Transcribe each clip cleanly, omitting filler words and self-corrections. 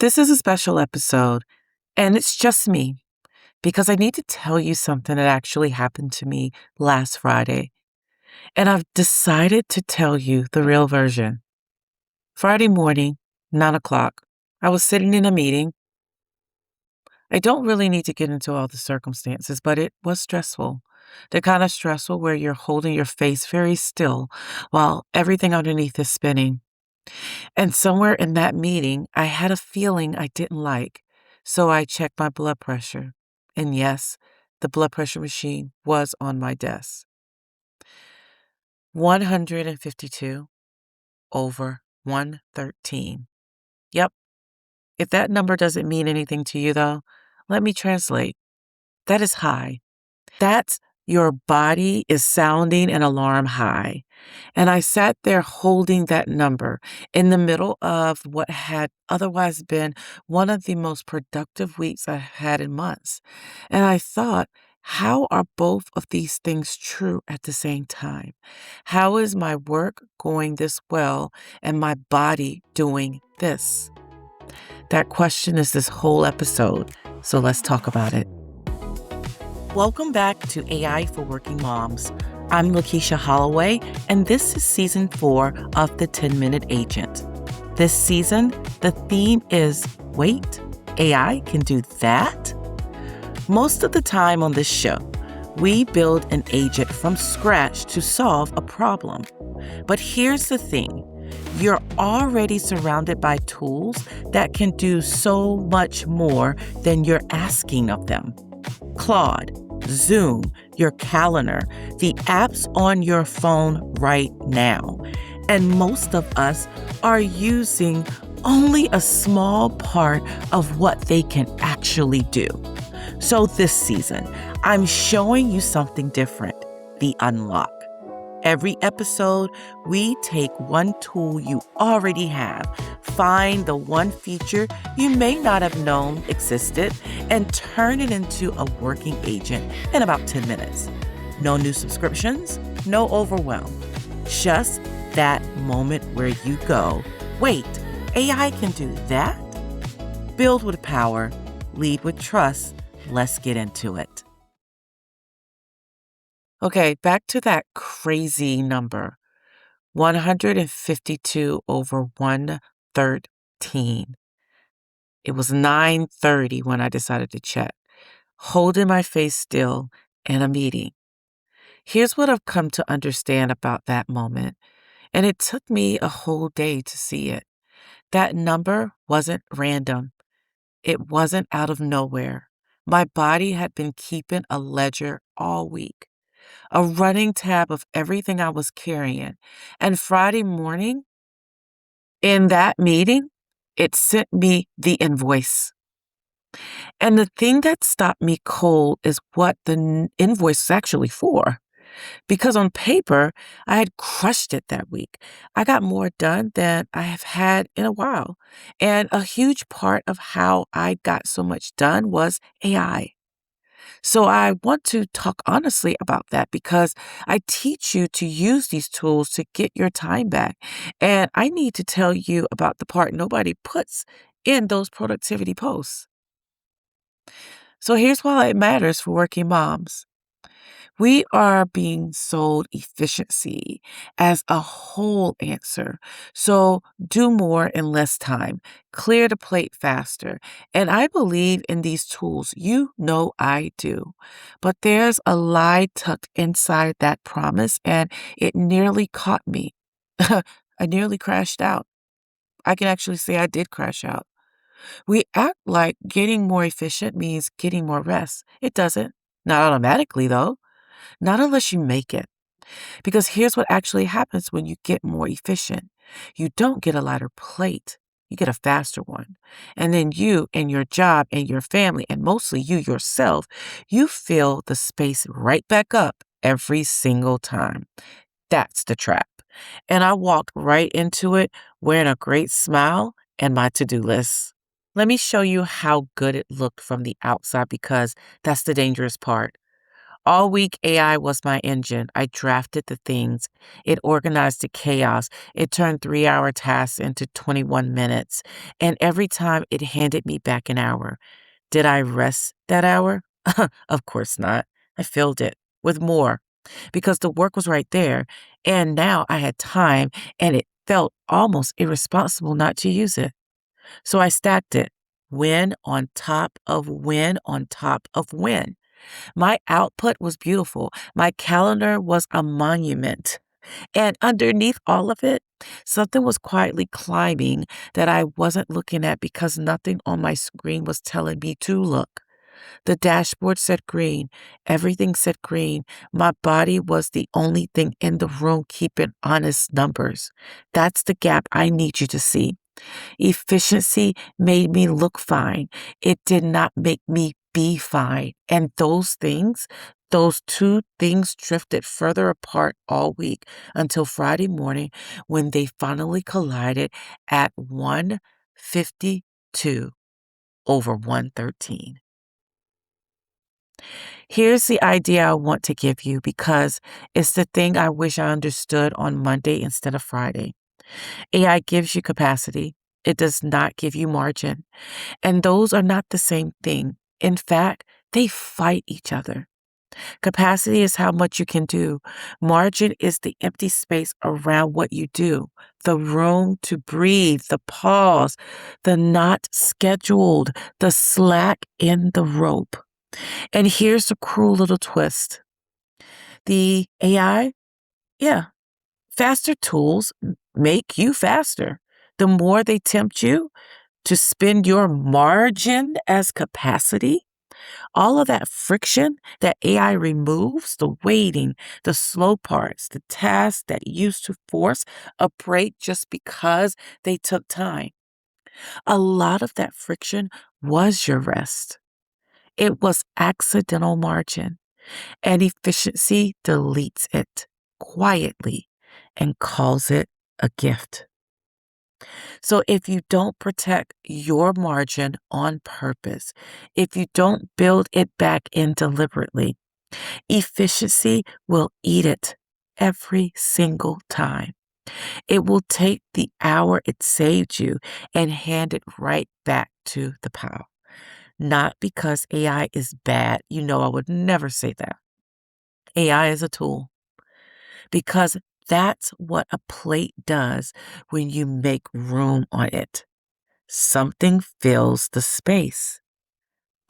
This is a special episode, and it's just me because I need to tell you something that actually happened to me last Friday. And I've decided to tell you the real version. Friday morning, 9 o'clock, I was sitting in a meeting. I don't really need to get into all the circumstances, but it was stressful. The kind of stressful where you're holding your face very still while everything underneath is spinning. And somewhere in that meeting, I had a feeling I didn't like. So I checked my blood pressure. And yes, the blood pressure machine was on my desk. 152 over 113. Yep. If that number doesn't mean anything to you, though, let me translate. That is high. That's your body is sounding an alarm high. And I sat there holding that number in the middle of what had otherwise been one of the most productive weeks I had in months. And I thought, how are both of these things true at the same time? How is my work going this well and my body doing this? That question is this whole episode. So let's talk about it. Welcome back to AI for Working Moms. I'm Lakeisha Holloway, and this is Season 4 of The 10-Minute Agent. This season, the theme is, wait, AI can do that? Most of the time on this show, we build an agent from scratch to solve a problem. But here's the thing. You're already surrounded by tools that can do so much more than you're asking of them. Claude, Zoom, your calendar, the apps on your phone right now. And most of us are using only a small part of what they can actually do. So this season, I'm showing you something different, the unlock. Every episode, we take one tool you already have, find the one feature you may not have known existed, and turn it into a working agent in about 10 minutes. No new subscriptions, no overwhelm. Just that moment where you go, wait, AI can do that? Build with power, lead with trust. Let's get into it. Okay, back to that crazy number, 152 over 113. It was 9:30 when I decided to check, holding my face still in a meeting. Here's what I've come to understand about that moment, and it took me a whole day to see it. That number wasn't random. It wasn't out of nowhere. My body had been keeping a ledger all week, a running tab of everything I was carrying. And Friday morning, in that meeting, it sent me the invoice. And the thing that stopped me cold is what the invoice is actually for. Because on paper, I had crushed it that week. I got more done than I have had in a while. And a huge part of how I got so much done was AI. So I want to talk honestly about that because I teach you to use these tools to get your time back. And I need to tell you about the part nobody puts in those productivity posts. So here's why it matters for working moms. We are being sold efficiency as a whole answer. So do more in less time, clear the plate faster. And I believe in these tools. You know I do. But there's a lie tucked inside that promise, and it nearly caught me. I nearly crashed out. I can actually say I did crash out. We act like getting more efficient means getting more rest. It doesn't. Not automatically, though. Not unless you make it. Because here's what actually happens when you get more efficient. You don't get a lighter plate. You get a faster one. And then you and your job and your family, and mostly you yourself, you fill the space right back up every single time. That's the trap. And I walked right into it wearing a great smile and my to-do list. Let me show you how good it looked from the outside because that's the dangerous part. All week, AI was my engine. I drafted the things. It organized the chaos. It turned 3-hour tasks into 21 minutes. And every time it handed me back an hour. Did I rest that hour? Of course not. I filled it with more because the work was right there. And now I had time and it felt almost irresponsible not to use it. So I stacked it. Win on top of win on top of win. My output was beautiful. My calendar was a monument. And underneath all of it, something was quietly climbing that I wasn't looking at because nothing on my screen was telling me to look. The dashboard said green. Everything said green. My body was the only thing in the room keeping honest numbers. That's the gap I need you to see. Efficiency made me look fine. It did not make me be fine. And those two things drifted further apart all week until Friday morning when they finally collided at 152 over 113. Here's the idea I want to give you because it's the thing I wish I understood on Monday instead of Friday. AI gives you capacity. It does not give you margin. And those are not the same thing. In fact, they fight each other. Capacity is how much you can do. Margin is the empty space around what you do, the room to breathe, the pause, the not scheduled, the slack in the rope. And here's the cruel little twist. The AI, yeah, faster tools make you faster. The more they tempt you to spend your margin as capacity, all of that friction that AI removes, the waiting, the slow parts, the tasks that used to force a break just because they took time. A lot of that friction was your rest. It was accidental margin, and efficiency deletes it quietly and calls it a gift. So if you don't protect your margin on purpose, if you don't build it back in deliberately, efficiency will eat it every single time. It will take the hour it saved you and hand it right back to the pile. Not because AI is bad. You know, I would never say that. AI is a tool because that's what a plate does when you make room on it. Something fills the space.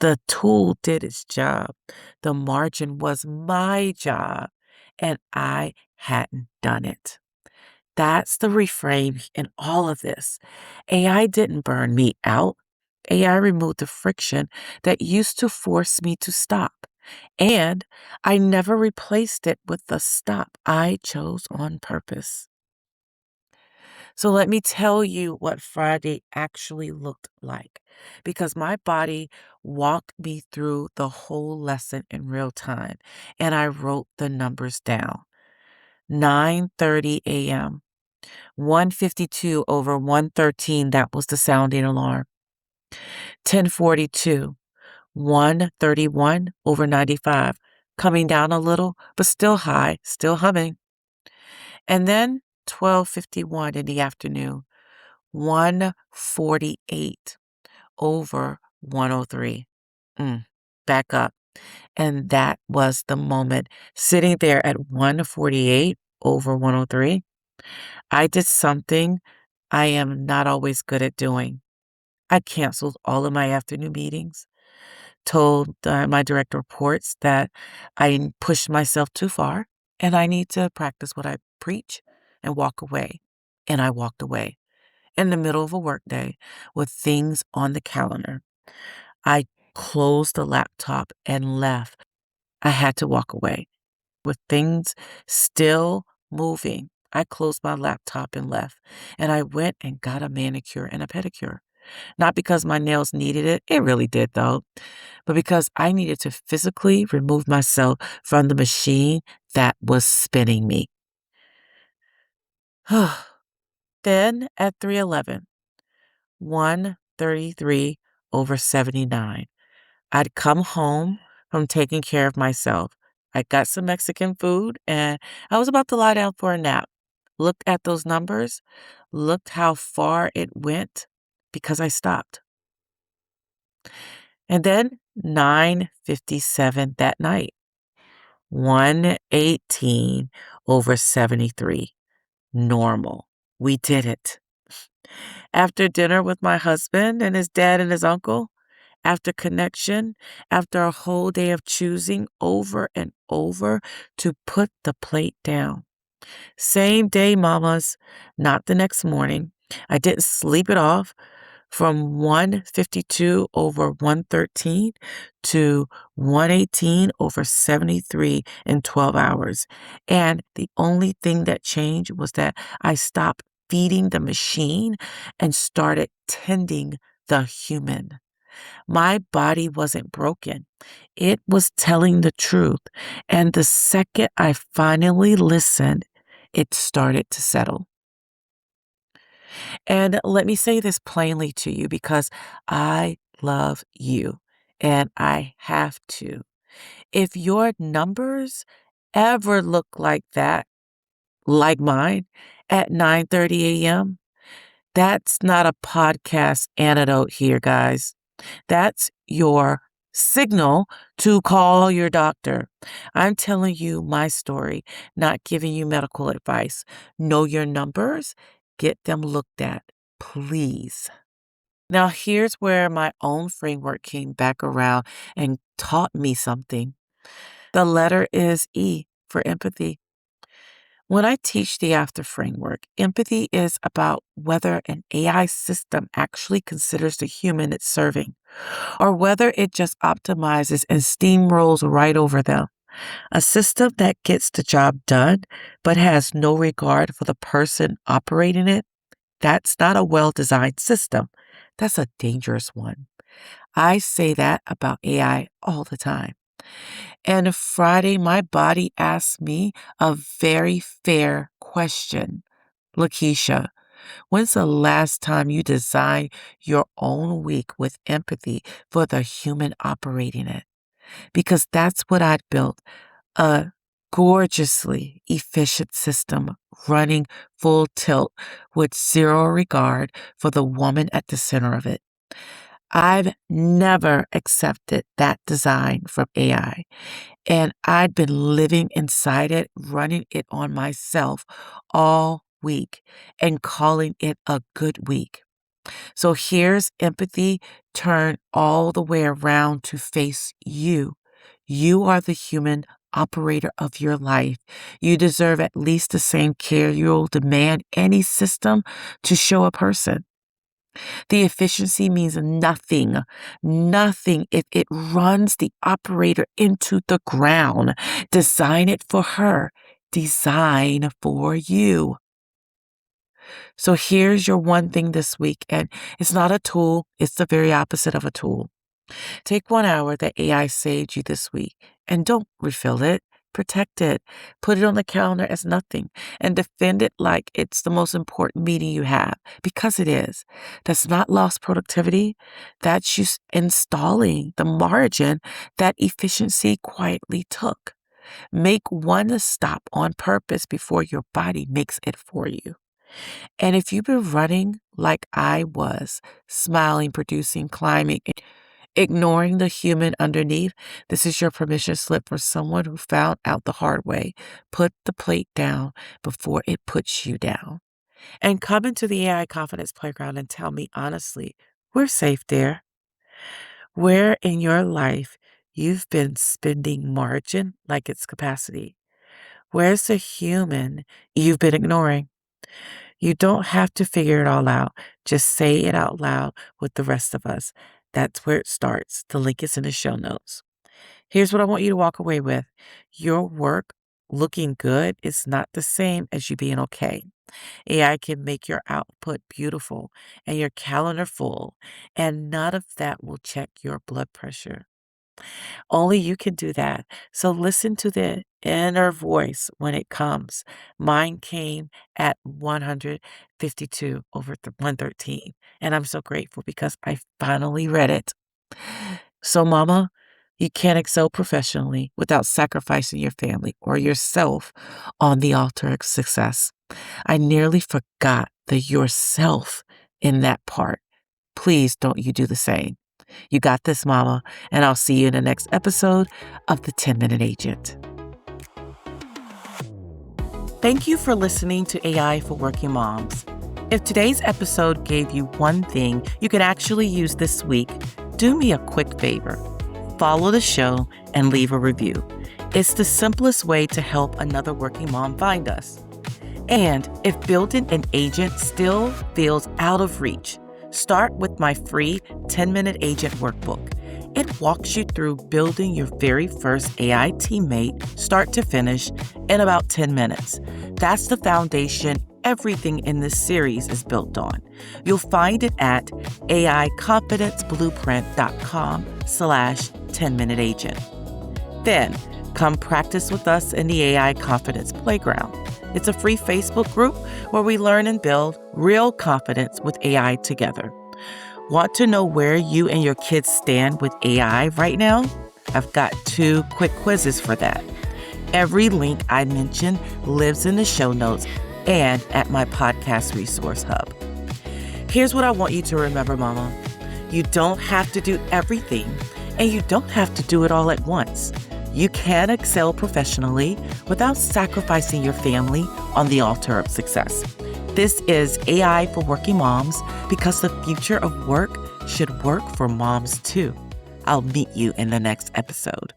The tool did its job. The margin was my job, and I hadn't done it. That's the reframe in all of this. AI didn't burn me out. AI removed the friction that used to force me to stop. And I never replaced it with the stop I chose on purpose. So let me tell you what Friday actually looked like because my body walked me through the whole lesson in real time and I wrote the numbers down. 9:30 a.m. 152 over 113, that was the sounding alarm. 10:42, 131 over 95, coming down a little, but still high, still humming. And then 12:51 in the afternoon, 148 over 103. Back up. And that was the moment. Sitting there at 148 over 103, I did something I am not always good at doing. I canceled all of my afternoon meetings, told my direct reports that I pushed myself too far and I need to practice what I preach and walk away. And I walked away in the middle of a workday with things on the calendar. I closed the laptop and left. I had to walk away with things still moving. I closed my laptop and left. And I went and got a manicure and a pedicure. Not because my nails needed it, it really did though, but because I needed to physically remove myself from the machine that was spinning me. Then at 3:11, 133 over 79. I'd come home from taking care of myself. I got some Mexican food and I was about to lie down for a nap. Looked at those numbers, looked how far it went because I stopped. And then 9:57 that night, 118 over 73. Normal. We did it. After dinner with my husband and his dad and his uncle, after connection, after a whole day of choosing over and over to put the plate down. Same day, mamas, not the next morning. I didn't sleep it off from 152 over 113 to 118 over 73 in 12 hours. And the only thing that changed was that I stopped feeding the machine and started tending the human. My body wasn't broken. It was telling the truth. And the second I finally listened, it started to settle. And let me say this plainly to you because I love you and I have to. If your numbers ever look like that, like mine, at 9:30 a.m., that's not a podcast antidote here, guys. That's your signal to call your doctor. I'm telling you my story, not giving you medical advice. Know your numbers, get them looked at, please. Now, here's where my own framework came back around and taught me something. The letter is E for empathy. When I teach the after framework, empathy is about whether an AI system actually considers the human it's serving, or whether it just optimizes and steamrolls right over them. A system that gets the job done but has no regard for the person operating it, that's not a well designed system. That's a dangerous one. I say that about AI all the time. And Friday, my body asked me a very fair question. Lakeisha, when's the last time you designed your own week with empathy for the human operating it? Because that's what I'd built, a gorgeously efficient system running full tilt with zero regard for the woman at the center of it. I've never accepted that design from AI. And I'd been living inside it, running it on myself all week and calling it a good week. So here's empathy turned all the way around to face you. You are the human operator of your life. You deserve at least the same care you'll demand any system to show a person. The efficiency means nothing if it runs the operator into the ground. Design it for her. Design for you. So here's your one thing this week, and it's not a tool, it's the very opposite of a tool. Take 1 hour that AI saved you this week and don't refill it. Protect it. Put it on the calendar as nothing and defend it like it's the most important meeting you have because it is. That's not lost productivity. That's just installing the margin that efficiency quietly took. Make one stop on purpose before your body makes it for you. And if you've been running like I was, smiling, producing, climbing, ignoring the human underneath, this is your permission slip for someone who found out the hard way. Put the plate down before it puts you down. And come into the AI Confidence Playground and tell me honestly, we're safe there. Where in your life you've been spending margin like it's capacity? Where's the human you've been ignoring? You don't have to figure it all out. Just say it out loud with the rest of us. That's where it starts. The link is in the show notes. Here's what I want you to walk away with. Your work looking good is not the same as you being okay. AI can make your output beautiful and your calendar full, and none of that will check your blood pressure. Only you can do that. So listen to the inner voice when it comes. Mine came at 152 over 113. And I'm so grateful because I finally read it. So, Mama, You can't excel professionally without sacrificing your family or yourself on the altar of success. I nearly forgot the yourself in that part. Please don't you do the same. You got this, Mama, and I'll see you in the next episode of The 10-Minute Agent. Thank you for listening to AI for Working Moms. If today's episode gave you one thing you could actually use this week, do me a quick favor. Follow the show and leave a review. It's the simplest way to help another working mom find us. And if building an agent still feels out of reach, start with my free 10-Minute Agent Workbook. It walks you through building your very first AI teammate, start to finish, in about 10 minutes. That's the foundation everything in this series is built on. You'll find it at aiconfidenceblueprint.com/10-minute-agent. Then, come practice with us in the AI Confidence Playground. It's a free Facebook group where we learn and build real confidence with AI together. Want to know where you and your kids stand with AI right now? I've got 2 quick quizzes for that. Every link I mention lives in the show notes and at my podcast resource hub. Here's what I want you to remember, Mama. You don't have to do everything, and you don't have to do it all at once. You can excel professionally without sacrificing your family on the altar of success. This is AI for Working Moms, because the future of work should work for moms too. I'll meet you in the next episode.